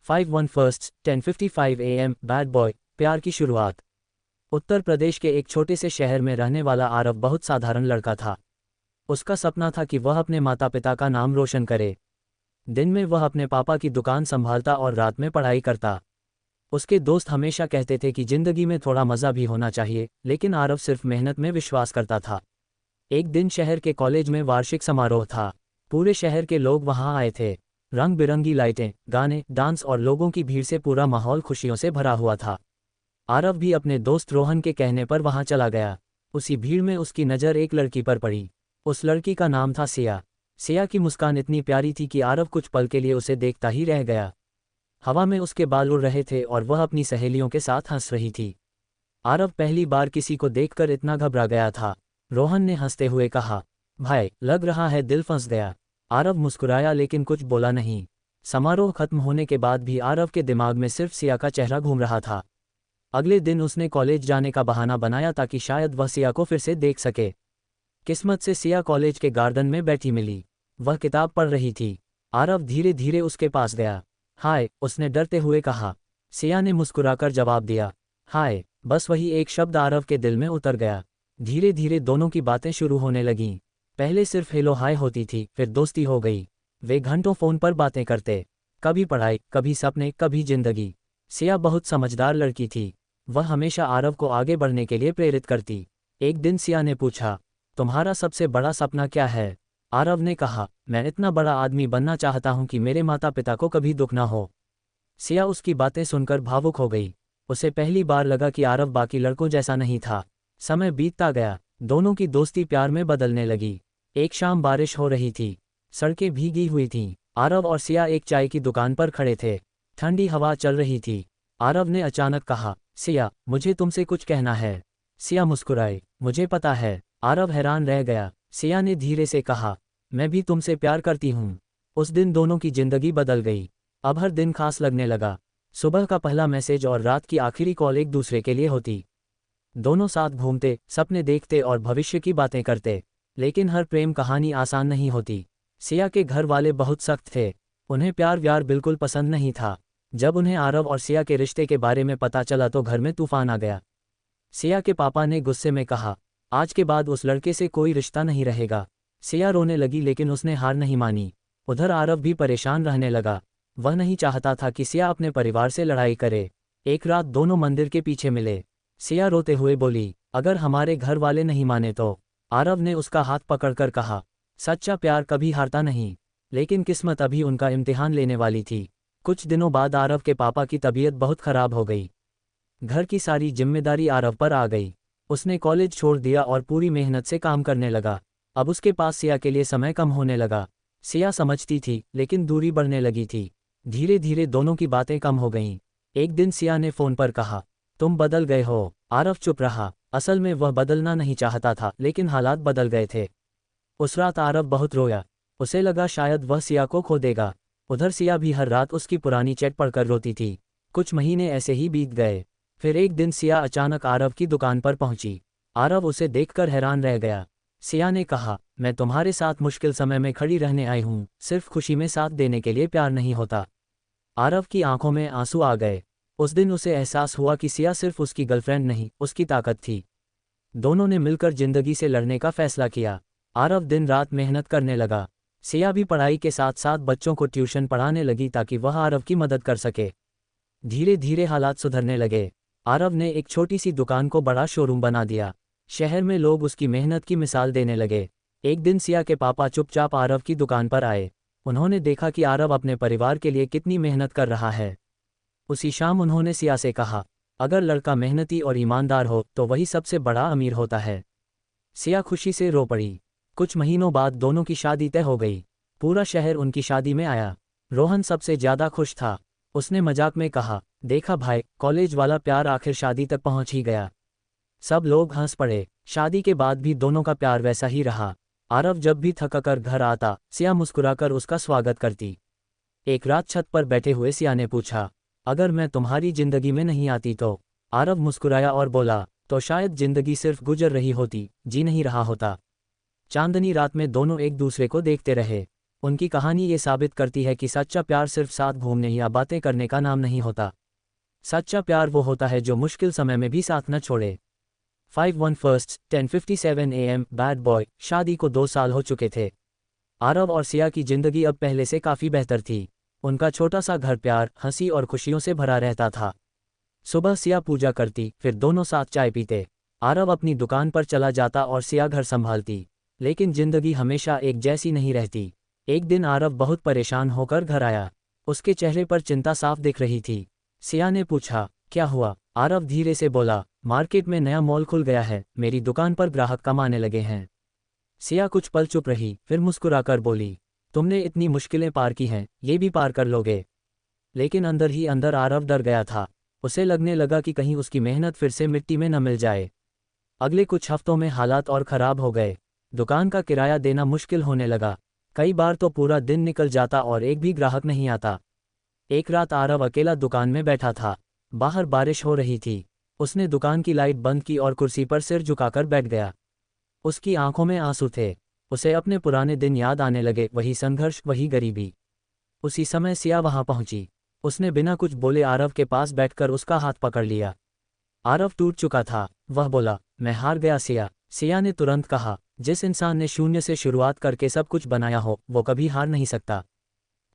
5:1 10:55 AM bad boy प्यार की शुरुआत। उत्तर प्रदेश के एक छोटे से शहर में रहने वाला आरव बहुत साधारण लड़का था। उसका सपना था कि वह अपने माता पिता का नाम रोशन करे। दिन में वह अपने पापा की दुकान संभालता और रात में पढ़ाई करता। उसके दोस्त हमेशा कहते थे कि जिंदगी में थोड़ा मज़ा भी होना चाहिए, लेकिन आरव सिर्फ मेहनत में विश्वास करता था। एक दिन शहर के कॉलेज में वार्षिक समारोह था। पूरे शहर के लोग वहां आए थे। रंग बिरंगी लाइटें, गाने, डांस और लोगों की भीड़ से पूरा माहौल खुशियों से भरा हुआ था। आरव भी अपने दोस्त रोहन के कहने पर वहां चला गया। उसी भीड़ में उसकी नज़र एक लड़की पर पड़ी। उस लड़की का नाम था सिया। सिया की मुस्कान इतनी प्यारी थी कि आरव कुछ पल के लिए उसे देखता ही रह गया। हवा में उसके बाल उड़ रहे थे और वह अपनी सहेलियों के साथ हंस रही थी। आरव पहली बार किसी को देखकर इतना घबरा गया था। रोहन ने हंसते हुए कहा, भाई, लग रहा है दिल फंस गया। आरव मुस्कुराया लेकिन कुछ बोला नहीं। समारोह खत्म होने के बाद भी आरव के दिमाग में सिर्फ सिया का चेहरा घूम रहा था। अगले दिन उसने कॉलेज जाने का बहाना बनाया ताकि शायद वह सिया को फिर से देख सके। किस्मत से सिया कॉलेज के गार्डन में बैठी मिली। वह किताब पढ़ रही थी। आरव धीरे धीरे उसके पास गया। हाय, उसने डरते हुए कहा। सिया ने मुस्कुराकर जवाब दिया, हाय। बस वही एक शब्द आरव के दिल में उतर गया। धीरे धीरे दोनों की बातें शुरू होने लगीं। पहले सिर्फ हेलो हाय होती थी, फिर दोस्ती हो गई। वे घंटों फ़ोन पर बातें करते, कभी पढ़ाई, कभी सपने, कभी जिंदगी। सिया बहुत समझदार लड़की थी। वह हमेशा आरव को आगे बढ़ने के लिए प्रेरित करती। एक दिन सिया ने पूछा, तुम्हारा सबसे बड़ा सपना क्या है? आरव ने कहा, मैं इतना बड़ा आदमी बनना चाहता हूं कि मेरे माता पिता को कभी दुख ना हो। सिया उसकी बातें सुनकर भावुक हो गई। उसे पहली बार लगा कि आरव बाकी लड़कों जैसा नहीं था। समय बीतता गया। दोनों की दोस्ती प्यार में बदलने लगी। एक शाम बारिश हो रही थी। सड़कें भीगी हुई थीं। आरव और सिया एक चाय की दुकान पर खड़े थे। ठंडी हवा चल रही थी। आरव ने अचानक कहा, सिया, मुझे तुमसे कुछ कहना है। सिया मुस्कुराई, मुझे पता है। आरव हैरान रह गया। सिया ने धीरे से कहा, मैं भी तुमसे प्यार करती हूँ। उस दिन दोनों की जिंदगी बदल गई। अब हर दिन खास लगने लगा। सुबह का पहला मैसेज और रात की आखिरी कॉल एक दूसरे के लिए होती। दोनों साथ घूमते, सपने देखते और भविष्य की बातें करते। लेकिन हर प्रेम कहानी आसान नहीं होती। सिया के घर वाले बहुत सख्त थे। उन्हें प्यार व्यार बिल्कुल पसंद नहीं था। जब उन्हें आरव और सिया के रिश्ते के बारे में पता चला तो घर में तूफान आ गया। सिया के पापा ने गुस्से में कहा, आज के बाद उस लड़के से कोई रिश्ता नहीं रहेगा। सिया रोने लगी लेकिन उसने हार नहीं मानी। उधर आरव भी परेशान रहने लगा। वह नहीं चाहता था कि सिया अपने परिवार से लड़ाई करे। एक रात दोनों मंदिर के पीछे मिले। सिया रोते हुए बोली, अगर हमारे घर वाले नहीं माने तो? आरव ने उसका हाथ पकड़कर कहा, सच्चा प्यार कभी हारता नहीं। लेकिन किस्मत अभी उनका इम्तिहान लेने वाली थी। कुछ दिनों बाद आरव के पापा की तबीयत बहुत खराब हो गई। घर की सारी जिम्मेदारी आरव पर आ गई। उसने कॉलेज छोड़ दिया और पूरी मेहनत से काम करने लगा। अब उसके पास सिया के लिए समय कम होने लगा। सिया समझती थी, लेकिन दूरी बढ़ने लगी थी। धीरे धीरे दोनों की बातें कम हो गईं। एक दिन सिया ने फ़ोन पर कहा, तुम बदल गए हो। आरव चुप रहा। असल में वह बदलना नहीं चाहता था, लेकिन हालात बदल गए थे। उस रात आरव बहुत रोया। उसे लगा शायद वह सिया को खो देगा। उधर सिया भी हर रात उसकी पुरानी चैट पढ़कर रोती थी। कुछ महीने ऐसे ही बीत गए। फिर एक दिन सिया अचानक आरव की दुकान पर पहुंची। आरव उसे देखकर हैरान रह गया। सिया ने कहा, मैं तुम्हारे साथ मुश्किल समय में खड़ी रहने आई हूँ, सिर्फ खुशी में साथ देने के लिए प्यार नहीं होता। आरव की आंखों में आंसू आ गए। उस दिन उसे एहसास हुआ कि सिया सिर्फ उसकी गर्लफ्रेंड नहीं, उसकी ताकत थी। दोनों ने मिलकर जिंदगी से लड़ने का फैसला किया। आरव दिन रात मेहनत करने लगा। सिया भी पढ़ाई के साथ साथ बच्चों को ट्यूशन पढ़ाने लगी ताकि वह आरव की मदद कर सके। धीरे धीरे हालात सुधरने लगे। आरव ने एक छोटी सी दुकान को बड़ा शोरूम बना दिया। शहर में लोग उसकी मेहनत की मिसाल देने लगे। एक दिन सिया के पापा चुपचाप आरव की दुकान पर आए। उन्होंने देखा कि आरव अपने परिवार के लिए कितनी मेहनत कर रहा है। उसी शाम उन्होंने सिया से कहा, अगर लड़का मेहनती और ईमानदार हो तो वही सबसे बड़ा अमीर होता है। सिया खुशी से रो पड़ी। कुछ महीनों बाद दोनों की शादी तय हो गई। पूरा शहर उनकी शादी में आया। रोहन सबसे ज्यादा खुश था। उसने मजाक में कहा, देखा भाई, कॉलेज वाला प्यार आखिर शादी तक पहुंच ही गया। सब लोग हंस पड़े। शादी के बाद भी दोनों का प्यार वैसा ही रहा। आरव जब भी थका कर घर आता, सिया मुस्कुराकर उसका स्वागत करती। एक रात छत पर बैठे हुए सिया ने पूछा, अगर मैं तुम्हारी जिंदगी में नहीं आती तो? आरव मुस्कुराया और बोला, तो शायद जिंदगी सिर्फ गुजर रही होती, जी नहीं रहा होता। चांदनी रात में दोनों एक दूसरे को देखते रहे। उनकी कहानी ये साबित करती है कि सच्चा प्यार सिर्फ साथ घूमने या बातें करने का नाम नहीं होता। सच्चा प्यार वो होता है जो मुश्किल समय में भी साथ न छोड़े। 5/1 10:57 AM बैड बॉय। शादी को 2 साल हो चुके थे। आरव और सिया की जिंदगी अब पहले से काफ़ी बेहतर थी। उनका छोटा सा घर प्यार, हंसी और खुशियों से भरा रहता था। सुबह सिया पूजा करती, फिर दोनों साथ चाय पीते। आरव अपनी दुकान पर चला जाता और सिया घर संभालती। लेकिन जिंदगी हमेशा एक जैसी नहीं रहती। एक दिन आरव बहुत परेशान होकर घर आया। उसके चेहरे पर चिंता साफ दिख रही थी। सिया ने पूछा, क्या हुआ? आरव धीरे से बोला, मार्केट में नया मॉल खुल गया है, मेरी दुकान पर ग्राहक कम आने लगे हैं। सिया कुछ पल चुप रही, फिर मुस्कुराकर बोली, तुमने इतनी मुश्किलें पार की हैं, ये भी पार कर लोगे। लेकिन अंदर ही अंदर आरव डर गया था। उसे लगने लगा कि कहीं उसकी मेहनत फिर से मिट्टी में न मिल जाए। अगले कुछ हफ्तों में हालात और ख़राब हो गए। दुकान का किराया देना मुश्किल होने लगा। कई बार तो पूरा दिन निकल जाता और एक भी ग्राहक नहीं आता। एक रात आरव अकेला दुकान में बैठा था। बाहर बारिश हो रही थी। उसने दुकान की लाइट बंद की और कुर्सी पर सिर झुकाकर बैठ गया। उसकी आंखों में आंसू थे। उसे अपने पुराने दिन याद आने लगे, वही संघर्ष, वही गरीबी। उसी समय सिया वहां पहुंची। उसने बिना कुछ बोले आरव के पास बैठकर उसका हाथ पकड़ लिया। आरव टूट चुका था। वह बोला, मैं हार गया सिया। सिया ने तुरंत कहा, जिस इंसान ने शून्य से शुरुआत करके सब कुछ बनाया हो, वो कभी हार नहीं सकता।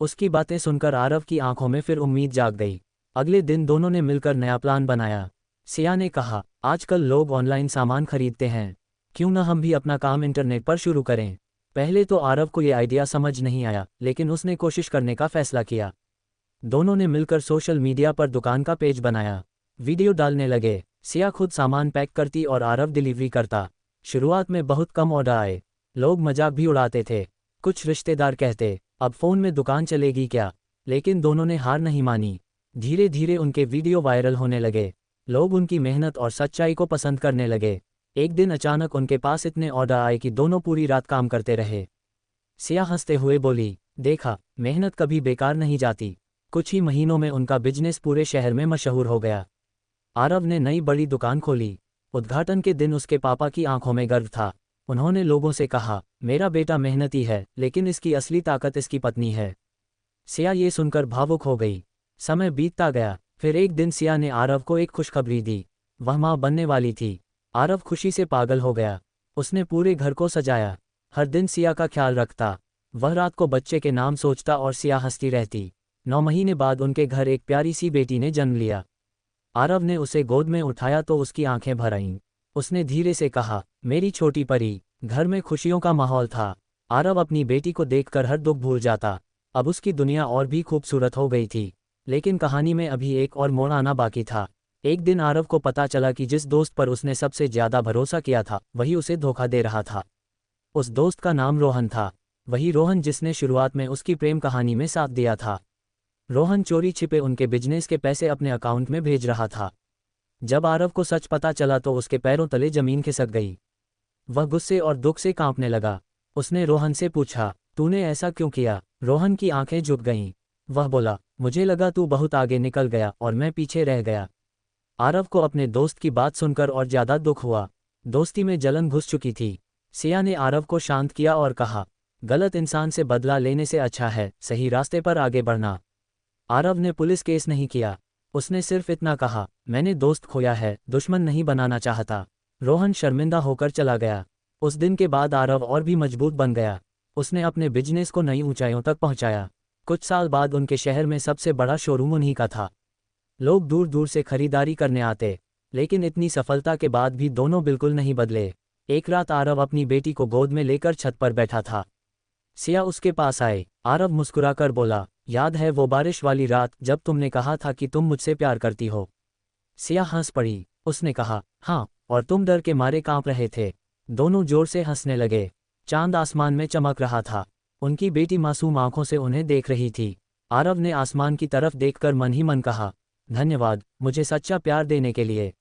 उसकी बातें सुनकर आरव की आंखों में फिर उम्मीद जाग गई। अगले दिन दोनों ने मिलकर नया प्लान बनाया। सिया ने कहा, आजकल लोग ऑनलाइन सामान खरीदते हैं, क्यों न हम भी अपना काम इंटरनेट पर शुरू करें। पहले तो आरव को ये आइडिया समझ नहीं आया, लेकिन उसने कोशिश करने का फैसला किया। दोनों ने मिलकर सोशल मीडिया पर दुकान का पेज बनाया। वीडियो डालने लगे। सिया खुद सामान पैक करती और आरव डिलीवरी करता। शुरुआत में बहुत कम ऑर्डर आए। लोग मजाक भी उड़ाते थे। कुछ रिश्तेदार कहते, अब फ़ोन में दुकान चलेगी क्या? लेकिन दोनों ने हार नहीं मानी। धीरे धीरे उनके वीडियो वायरल होने लगे। लोग उनकी मेहनत और सच्चाई को पसंद करने लगे। एक दिन अचानक उनके पास इतने ऑर्डर आए कि दोनों पूरी रात काम करते रहे। सिया हंसते हुए बोली, देखा, मेहनत कभी बेकार नहीं जाती। कुछ ही महीनों में उनका बिजनेस पूरे शहर में मशहूर हो गया। आरव ने नई बड़ी दुकान खोली। उद्घाटन के दिन उसके पापा की आंखों में गर्व था। उन्होंने लोगों से कहा, मेरा बेटा मेहनती है, लेकिन इसकी असली ताकत इसकी पत्नी है। सिया ये सुनकर भावुक हो गई। समय बीतता गया। फिर एक दिन सिया ने आरव को एक खुशखबरी दी। वह मां बनने वाली थी। आरव खुशी से पागल हो गया। उसने पूरे घर को सजाया। हर दिन सिया का ख्याल रखता। वह रात को बच्चे के नाम सोचता और सिया हंसती रहती। 9 महीने बाद उनके घर एक प्यारी सी बेटी ने जन्म लिया। आरव ने उसे गोद में उठाया तो उसकी आंखें भर आईं। उसने धीरे से कहा, मेरी छोटी परी। घर में खुशियों का माहौल था। आरव अपनी बेटी को देखकर हर दुख भूल जाता। अब उसकी दुनिया और भी खूबसूरत हो गई थी। लेकिन कहानी में अभी एक और मोड़ आना बाकी था। एक दिन आरव को पता चला कि जिस दोस्त पर उसने सबसे ज्यादा भरोसा किया था, वही उसे धोखा दे रहा था। उस दोस्त का नाम रोहन था। वही रोहन जिसने शुरुआत में उसकी प्रेम कहानी में साथ दिया था। रोहन चोरी छिपे उनके बिजनेस के पैसे अपने अकाउंट में भेज रहा था। जब आरव को सच पता चला तो उसके पैरों तले जमीन खिसक गई। वह गुस्से और दुख से कांपने लगा। उसने रोहन से पूछा, तूने ऐसा क्यों किया? रोहन की आंखें झुक गईं। वह बोला, मुझे लगा तू बहुत आगे निकल गया और मैं पीछे रह गया। आरव को अपने दोस्त की बात सुनकर और ज्यादा दुख हुआ। दोस्ती में जलन घुस चुकी थी। सिया ने आरव को शांत किया और कहा, गलत इंसान से बदला लेने से अच्छा है सही रास्ते पर आगे बढ़ना। आरव ने पुलिस केस नहीं किया। उसने सिर्फ इतना कहा, मैंने दोस्त खोया है, दुश्मन नहीं बनाना चाहता। रोहन शर्मिंदा होकर चला गया। उस दिन के बाद आरव और भी मजबूत बन गया। उसने अपने बिजनेस को नई ऊंचाइयों तक पहुंचाया। कुछ साल बाद उनके शहर में सबसे बड़ा शोरूम उन्हीं का था। लोग दूर दूर से खरीदारी करने आते। लेकिन इतनी सफलता के बाद भी दोनों बिल्कुल नहीं बदले। एक रात आरव अपनी बेटी को गोद में लेकर छत पर बैठा था। सिया उसके पास आए। आरव मुस्कुराकर बोला, याद है वो बारिश वाली रात जब तुमने कहा था कि तुम मुझसे प्यार करती हो? सिया हंस पड़ी। उसने कहा, हाँ, और तुम डर के मारे कांप रहे थे। दोनों जोर से हंसने लगे। चांद आसमान में चमक रहा था। उनकी बेटी मासूम आंखों से उन्हें देख रही थी। आरव ने आसमान की तरफ देखकर मन ही मन कहा, धन्यवाद मुझे सच्चा प्यार देने के लिए।